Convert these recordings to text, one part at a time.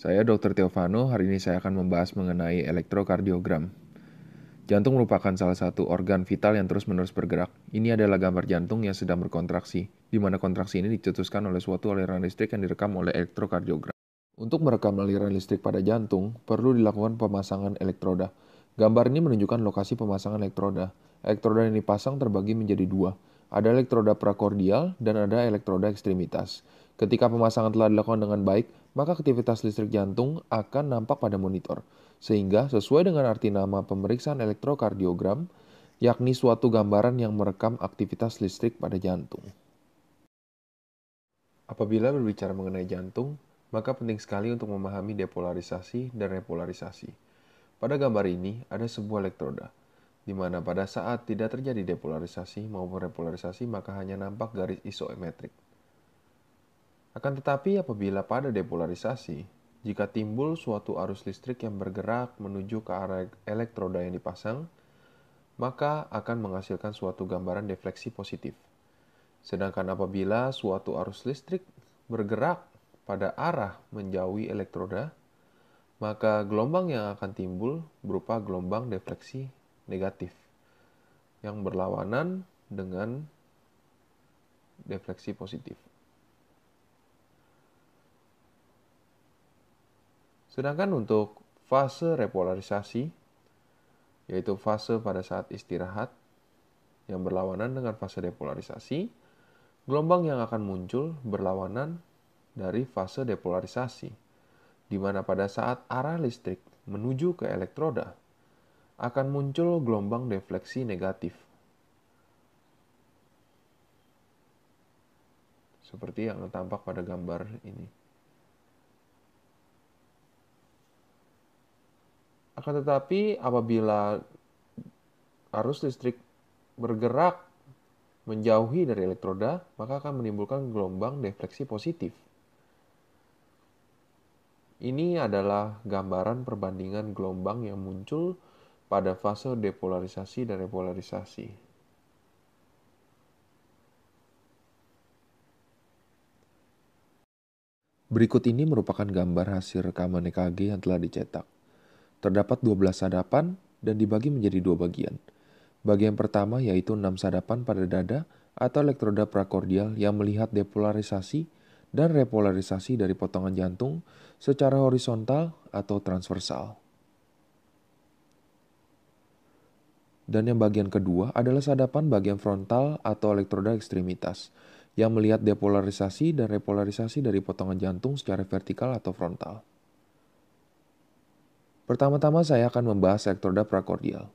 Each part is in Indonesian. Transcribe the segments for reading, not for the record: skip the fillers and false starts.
Saya Dr. Teofano, hari ini saya akan membahas mengenai elektrokardiogram. Jantung merupakan salah satu organ vital yang terus-menerus bergerak. Ini adalah gambar jantung yang sedang berkontraksi, di mana kontraksi ini dicetuskan oleh suatu aliran listrik yang direkam oleh elektrokardiogram. Untuk merekam aliran listrik pada jantung, perlu dilakukan pemasangan elektroda. Gambar ini menunjukkan lokasi pemasangan elektroda. Elektroda yang dipasang terbagi menjadi dua. Ada elektroda prakordial dan ada elektroda ekstremitas. Ketika pemasangan telah dilakukan dengan baik, maka aktivitas listrik jantung akan nampak pada monitor. Sehingga sesuai dengan arti nama pemeriksaan elektrokardiogram, yakni suatu gambaran yang merekam aktivitas listrik pada jantung. Apabila berbicara mengenai jantung, maka penting sekali untuk memahami depolarisasi dan repolarisasi. Pada gambar ini ada sebuah elektroda, di mana pada saat tidak terjadi depolarisasi maupun repolarisasi maka hanya nampak garis isometrik. Akan tetapi apabila pada depolarisasi, jika timbul suatu arus listrik yang bergerak menuju ke arah elektroda yang dipasang, maka akan menghasilkan suatu gambaran defleksi positif. Sedangkan apabila suatu arus listrik bergerak pada arah menjauhi elektroda, maka gelombang yang akan timbul berupa gelombang defleksi negatif yang berlawanan dengan defleksi positif. Sedangkan untuk fase repolarisasi, yaitu fase pada saat istirahat yang berlawanan dengan fase depolarisasi, gelombang yang akan muncul berlawanan dari fase depolarisasi, di mana pada saat arah listrik menuju ke elektroda, akan muncul gelombang defleksi negatif. Seperti yang tampak pada gambar ini. Akan tetapi apabila arus listrik bergerak menjauhi dari elektroda, maka akan menimbulkan gelombang defleksi positif. Ini adalah gambaran perbandingan gelombang yang muncul pada fase depolarisasi dan repolarisasi. Berikut ini merupakan gambar hasil rekaman EKG yang telah dicetak. Terdapat 12 sadapan dan dibagi menjadi dua bagian. Bagian pertama yaitu 6 sadapan pada dada atau elektroda prakordial yang melihat depolarisasi dan repolarisasi dari potongan jantung secara horizontal atau transversal. Dan yang bagian kedua adalah sadapan bagian frontal atau elektroda ekstremitas yang melihat depolarisasi dan repolarisasi dari potongan jantung secara vertikal atau frontal. Pertama-tama saya akan membahas elektroda prakordial.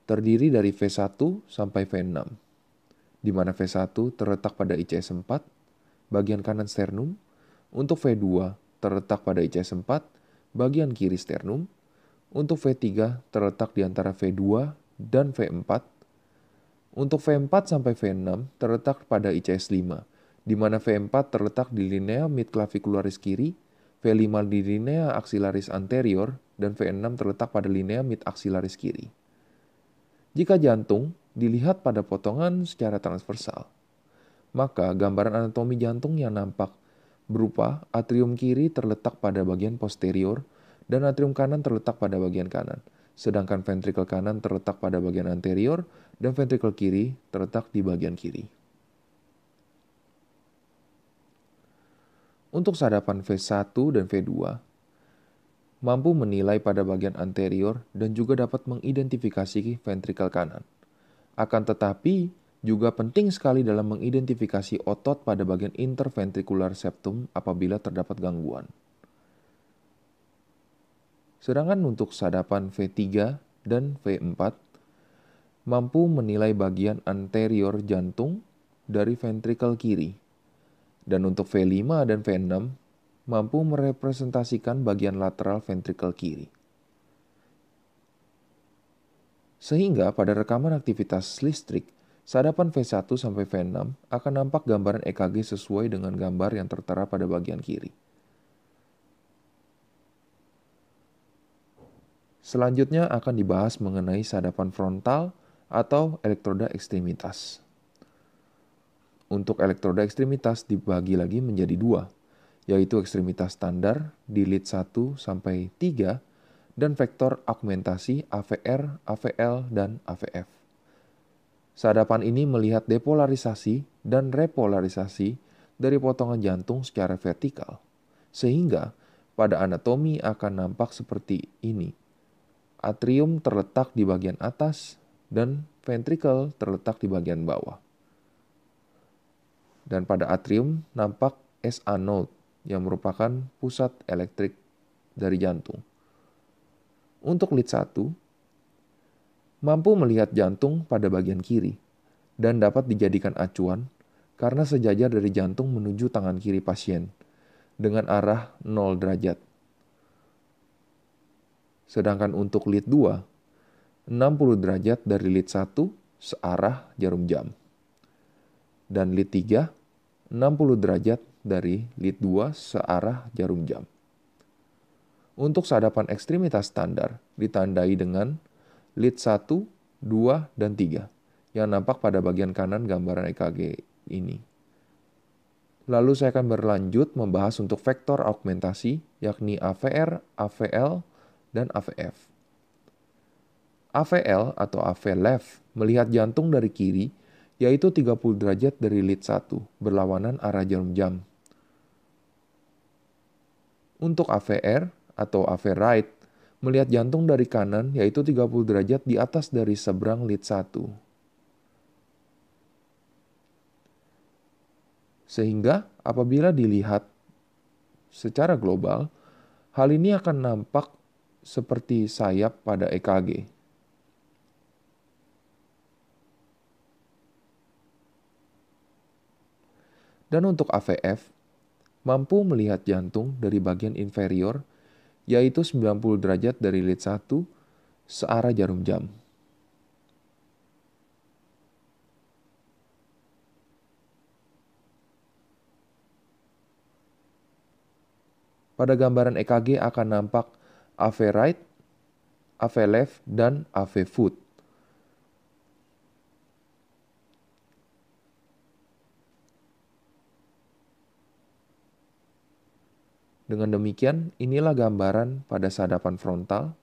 Terdiri dari V1 sampai V6, di mana V1 terletak pada ICS 4, bagian kanan sternum. Untuk V2 terletak pada ICS 4, bagian kiri sternum. Untuk V3 terletak di antara V2 dan V4. Untuk V4 sampai V6 terletak pada ICS 5, di mana V4 terletak di linea midclavicularis kiri, V5 di linea axillaris anterior, dan V6 terletak pada linea mid axillaris kiri. Jika jantung dilihat pada potongan secara transversal, maka gambaran anatomi jantung yang nampak berupa atrium kiri terletak pada bagian posterior dan atrium kanan terletak pada bagian kanan, sedangkan ventrikel kanan terletak pada bagian anterior dan ventrikel kiri terletak di bagian kiri. Untuk sadapan V1 dan V2, mampu menilai pada bagian anterior dan juga dapat mengidentifikasi ventrikel kanan. Akan tetapi, juga penting sekali dalam mengidentifikasi otot pada bagian interventricular septum apabila terdapat gangguan. Sedangkan untuk sadapan V3 dan V4, mampu menilai bagian anterior jantung dari ventrikel kiri. Dan untuk V5 dan V6, mampu merepresentasikan bagian lateral ventrikel kiri. Sehingga pada rekaman aktivitas listrik, sadapan V1 sampai V6 akan nampak gambaran EKG sesuai dengan gambar yang tertera pada bagian kiri. Selanjutnya akan dibahas mengenai sadapan frontal atau elektroda ekstremitas. Untuk elektroda ekstremitas dibagi lagi menjadi dua, yaitu ekstremitas standar di lead 1 sampai 3 dan vektor augmentasi AVR, AVL, dan AVF. Sadapan ini melihat depolarisasi dan repolarisasi dari potongan jantung secara vertikal, sehingga pada anatomi akan nampak seperti ini. Atrium terletak di bagian atas dan ventricle terletak di bagian bawah. Dan pada atrium nampak SA node yang merupakan pusat elektrik dari jantung. Untuk lead 1, mampu melihat jantung pada bagian kiri dan dapat dijadikan acuan karena sejajar dari jantung menuju tangan kiri pasien dengan arah 0 derajat. Sedangkan untuk lead 2, 60 derajat dari lead 1 searah jarum jam. Dan lead 3, 60 derajat dari lead 2 searah jarum jam. Untuk sadapan ekstremitas standar ditandai dengan lead 1, 2, dan 3 yang nampak pada bagian kanan gambaran EKG ini. Lalu saya akan berlanjut membahas untuk vektor augmentasi yakni AVR, AVL, dan AVF. AVL atau AV left melihat jantung dari kiri yaitu 30 derajat dari lead 1 berlawanan arah jarum jam. Untuk AVR atau AV right melihat jantung dari kanan yaitu 30 derajat di atas dari seberang lead 1. Sehingga apabila dilihat secara global, hal ini akan nampak seperti sayap pada EKG. Dan untuk AVF, mampu melihat jantung dari bagian inferior, yaitu 90 derajat dari lead 1 searah jarum jam. Pada gambaran EKG akan nampak AV right, AV left, dan AV foot. Dengan demikian, inilah gambaran pada sadapan frontal,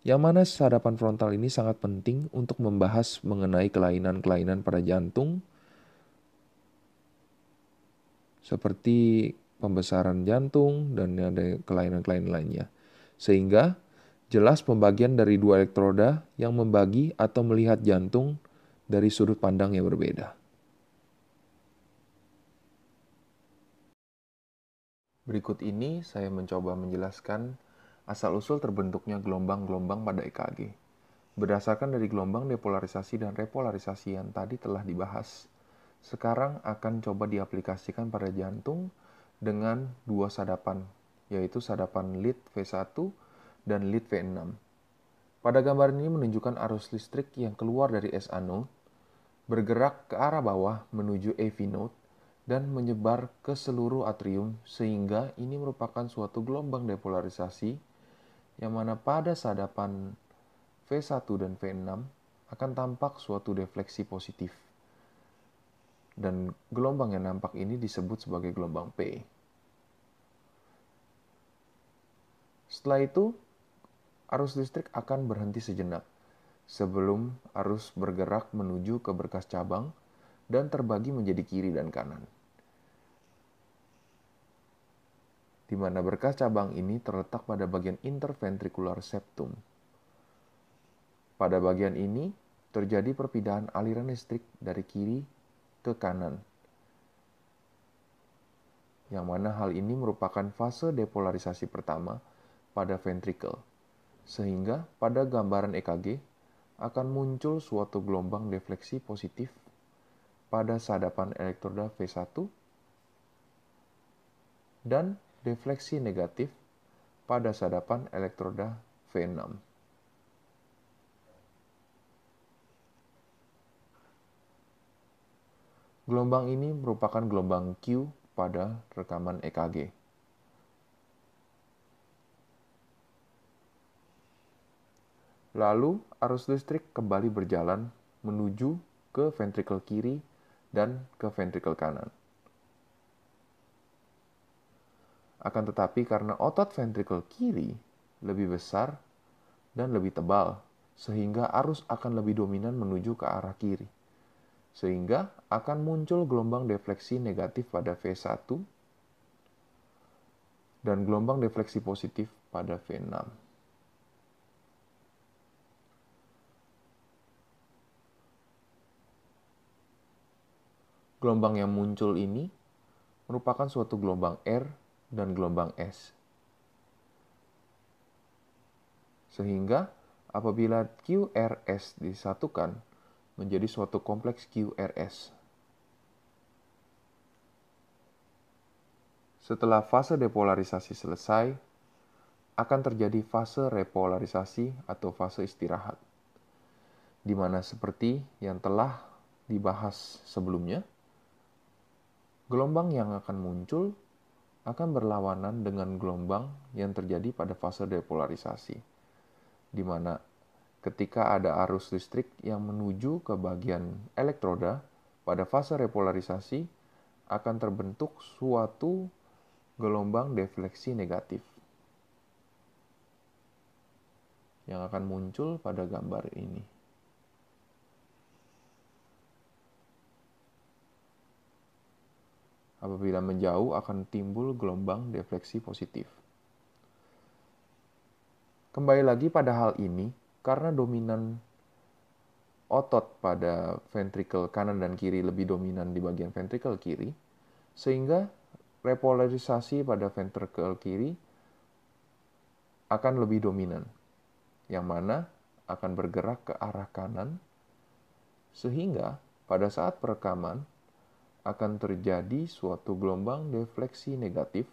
yang mana sadapan frontal ini sangat penting untuk membahas mengenai kelainan-kelainan pada jantung, seperti pembesaran jantung dan ada kelainan-kelainan lainnya. Sehingga jelas pembagian dari dua elektroda yang membagi atau melihat jantung dari sudut pandang yang berbeda. Berikut ini saya mencoba menjelaskan asal-usul terbentuknya gelombang-gelombang pada EKG. Berdasarkan dari gelombang depolarisasi dan repolarisasi yang tadi telah dibahas, sekarang akan coba diaplikasikan pada jantung dengan dua sadapan, yaitu sadapan lead V1 dan lead V6. Pada gambar ini menunjukkan arus listrik yang keluar dari SA node, bergerak ke arah bawah menuju AV node, dan menyebar ke seluruh atrium sehingga ini merupakan suatu gelombang depolarisasi yang mana pada sadapan V1 dan V6 akan tampak suatu defleksi positif. Dan gelombang yang nampak ini disebut sebagai gelombang P. Setelah itu, arus listrik akan berhenti sejenak sebelum arus bergerak menuju ke berkas cabang dan terbagi menjadi kiri dan kanan. Di mana berkas cabang ini terletak pada bagian interventricular septum. Pada bagian ini terjadi perpindahan aliran listrik dari kiri ke kanan, yang mana hal ini merupakan fase depolarisasi pertama pada ventricle, sehingga pada gambaran EKG akan muncul suatu gelombang defleksi positif pada sadapan elektroda V1 dan defleksi negatif pada sadapan elektroda V6. Gelombang ini merupakan gelombang Q pada rekaman EKG. Lalu arus listrik kembali berjalan menuju ke ventrikel kiri dan ke ventrikel kanan. Akan tetapi karena otot ventrikel kiri lebih besar dan lebih tebal, sehingga arus akan lebih dominan menuju ke arah kiri. Sehingga akan muncul gelombang defleksi negatif pada V1 dan gelombang defleksi positif pada V6. Gelombang yang muncul ini merupakan suatu gelombang R dan gelombang S. Sehingga apabila QRS disatukan menjadi suatu kompleks QRS. Setelah fase depolarisasi selesai, akan terjadi fase repolarisasi atau fase istirahat, di mana seperti yang telah dibahas sebelumnya, gelombang yang akan muncul akan berlawanan dengan gelombang yang terjadi pada fase depolarisasi, di mana ketika ada arus listrik yang menuju ke bagian elektroda pada fase repolarisasi akan terbentuk suatu gelombang defleksi negatif yang akan muncul pada gambar ini. Apabila menjauh akan timbul gelombang defleksi positif. Kembali lagi pada hal ini, karena dominan otot pada ventrikel kanan dan kiri lebih dominan di bagian ventrikel kiri, sehingga repolarisasi pada ventrikel kiri akan lebih dominan, yang mana akan bergerak ke arah kanan, sehingga pada saat perekaman akan terjadi suatu gelombang defleksi negatif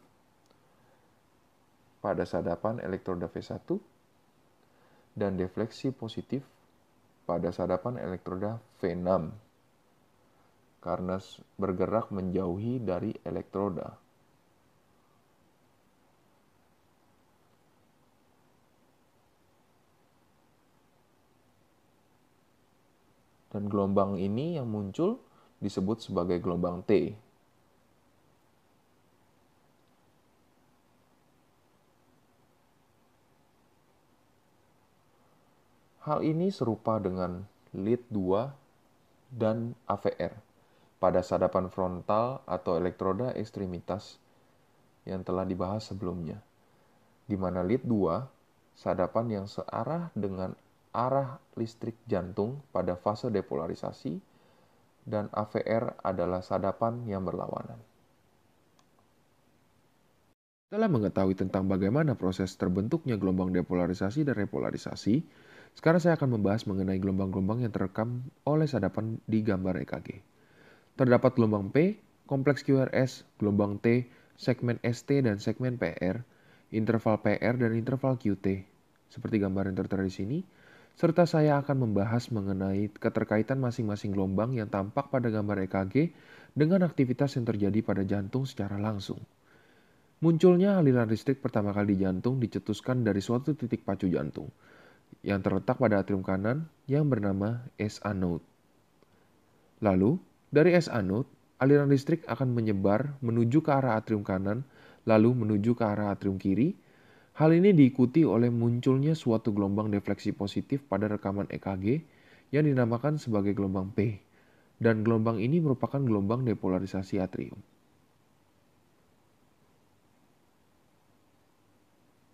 pada sadapan elektroda V1 dan defleksi positif pada sadapan elektroda V6 karena bergerak menjauhi dari elektroda. Dan gelombang ini yang muncul disebut sebagai gelombang T. Hal ini serupa dengan lead 2 dan AVR pada sadapan frontal atau elektroda ekstremitas yang telah dibahas sebelumnya, di mana lead 2 sadapan yang searah dengan arah listrik jantung pada fase depolarisasi dan AVR adalah sadapan yang berlawanan. Setelah mengetahui tentang bagaimana proses terbentuknya gelombang depolarisasi dan repolarisasi, sekarang saya akan membahas mengenai gelombang-gelombang yang terekam oleh sadapan di gambar EKG. Terdapat gelombang P, kompleks QRS, gelombang T, segmen ST dan segmen PR, interval PR dan interval QT, seperti gambar yang tertera di sini, serta saya akan membahas mengenai keterkaitan masing-masing gelombang yang tampak pada gambar EKG dengan aktivitas yang terjadi pada jantung secara langsung. Munculnya aliran listrik pertama kali di jantung dicetuskan dari suatu titik pacu jantung yang terletak pada atrium kanan yang bernama SA node. Lalu, dari SA node, aliran listrik akan menyebar menuju ke arah atrium kanan, lalu menuju ke arah atrium kiri. Hal ini diikuti oleh munculnya suatu gelombang defleksi positif pada rekaman EKG yang dinamakan sebagai gelombang P, dan gelombang ini merupakan gelombang depolarisasi atrium.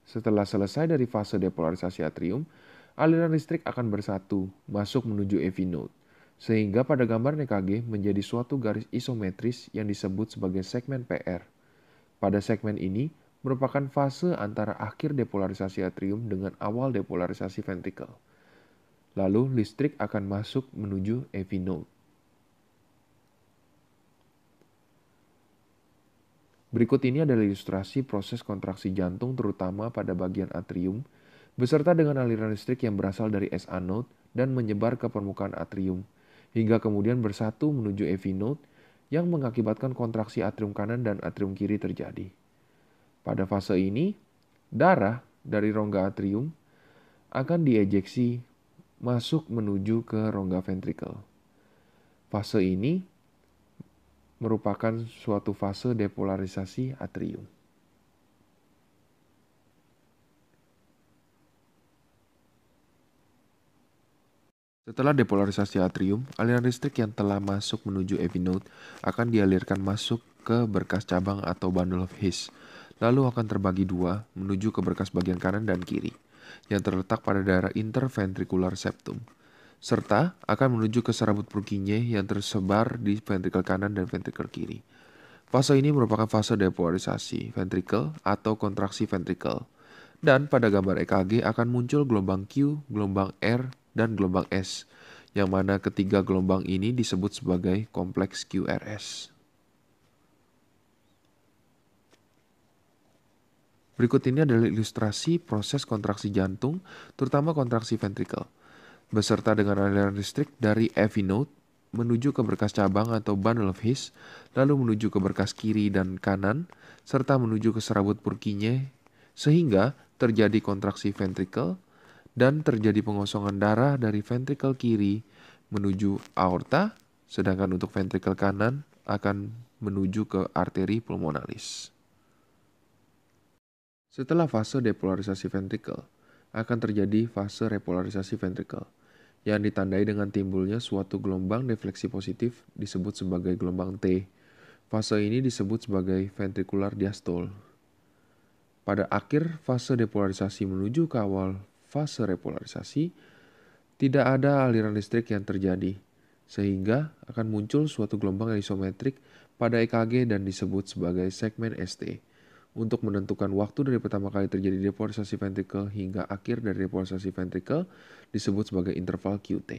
Setelah selesai dari fase depolarisasi atrium, aliran listrik akan bersatu masuk menuju AV node, sehingga pada gambar EKG menjadi suatu garis isometris yang disebut sebagai segmen PR. Pada segmen ini merupakan fase antara akhir depolarisasi atrium dengan awal depolarisasi ventrikel. Lalu listrik akan masuk menuju AV node. Berikut ini adalah ilustrasi proses kontraksi jantung terutama pada bagian atrium, beserta dengan aliran listrik yang berasal dari SA node dan menyebar ke permukaan atrium, hingga kemudian bersatu menuju AV node yang mengakibatkan kontraksi atrium kanan dan atrium kiri terjadi. Pada fase ini, darah dari rongga atrium akan diejeksi masuk menuju ke rongga ventrikel. Fase ini merupakan suatu fase depolarisasi atrium. Setelah depolarisasi atrium, aliran listrik yang telah masuk menuju AV node akan dialirkan masuk ke berkas cabang atau bundle of His, lalu akan terbagi dua menuju ke berkas bagian kanan dan kiri, yang terletak pada daerah interventricular septum, serta akan menuju ke serabut Purkinje yang tersebar di ventrikel kanan dan ventrikel kiri. Fase ini merupakan fase depolarisasi ventrikel atau kontraksi ventrikel. Dan pada gambar EKG akan muncul gelombang Q, gelombang R, dan gelombang S, yang mana ketiga gelombang ini disebut sebagai kompleks QRS. Berikut ini adalah ilustrasi proses kontraksi jantung, terutama kontraksi ventrikel, beserta dengan aliran listrik dari AV node menuju ke berkas cabang atau bundle of His, lalu menuju ke berkas kiri dan kanan, serta menuju ke serabut Purkinje, sehingga terjadi kontraksi ventrikel dan terjadi pengosongan darah dari ventrikel kiri menuju aorta, sedangkan untuk ventrikel kanan akan menuju ke arteri pulmonalis. Setelah fase depolarisasi ventrikel, akan terjadi fase repolarisasi ventrikel, yang ditandai dengan timbulnya suatu gelombang defleksi positif disebut sebagai gelombang T. Fase ini disebut sebagai ventricular diastole. Pada akhir fase depolarisasi menuju ke awal fase repolarisasi, tidak ada aliran listrik yang terjadi, sehingga akan muncul suatu gelombang isometrik pada EKG dan disebut sebagai segmen ST. Untuk menentukan waktu dari pertama kali terjadi depolarisasi ventrikel hingga akhir dari depolarisasi ventrikel disebut sebagai interval QT.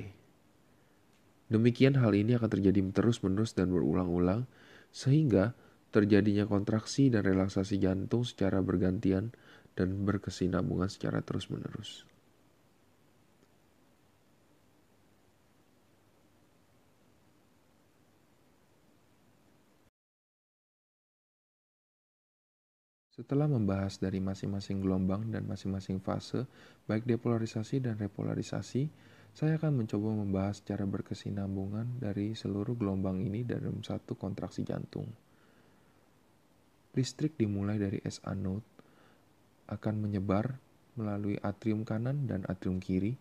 Demikian hal ini akan terjadi terus-menerus dan berulang-ulang, sehingga terjadinya kontraksi dan relaksasi jantung secara bergantian dan berkesinambungan secara terus-menerus. Setelah membahas dari masing-masing gelombang dan masing-masing fase, baik depolarisasi dan repolarisasi, saya akan mencoba membahas secara berkesinambungan dari seluruh gelombang ini dalam satu kontraksi jantung. Listrik dimulai dari SA node akan menyebar melalui atrium kanan dan atrium kiri,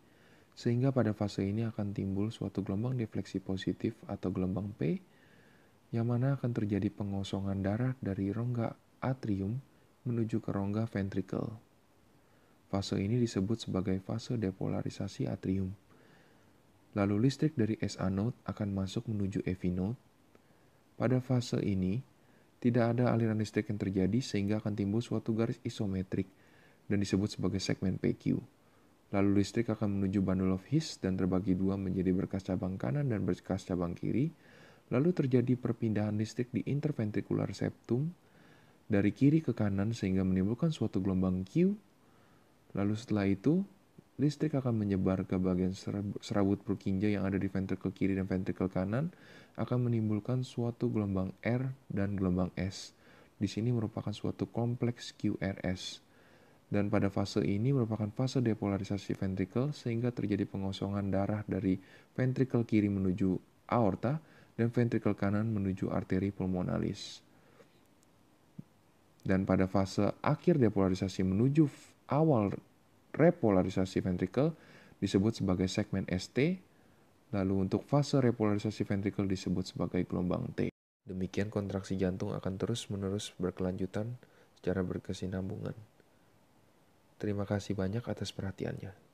sehingga pada fase ini akan timbul suatu gelombang defleksi positif atau gelombang P, yang mana akan terjadi pengosongan darah dari rongga atrium menuju ke rongga ventrikel. Fase ini disebut sebagai fase depolarisasi atrium. Lalu listrik dari SA node akan masuk menuju AV node. Pada fase ini, tidak ada aliran listrik yang terjadi sehingga akan timbul suatu garis isometrik dan disebut sebagai segmen PQ. Lalu listrik akan menuju bundle of His dan terbagi dua menjadi berkas cabang kanan dan berkas cabang kiri. Lalu terjadi perpindahan listrik di interventricular septum dari kiri ke kanan sehingga menimbulkan suatu gelombang Q. Lalu setelah itu, listrik akan menyebar ke bagian serabut Purkinje yang ada di ventrikel kiri dan ventrikel kanan, akan menimbulkan suatu gelombang R dan gelombang S. Di sini merupakan suatu kompleks QRS. Dan pada fase ini merupakan fase depolarisasi ventrikel sehingga terjadi pengosongan darah dari ventrikel kiri menuju aorta dan ventrikel kanan menuju arteri pulmonalis. Dan pada fase akhir depolarisasi menuju awal repolarisasi ventrikel disebut sebagai segmen ST, lalu untuk fase repolarisasi ventrikel disebut sebagai gelombang T. Demikian kontraksi jantung akan terus-menerus berkelanjutan secara berkesinambungan. Terima kasih banyak atas perhatiannya.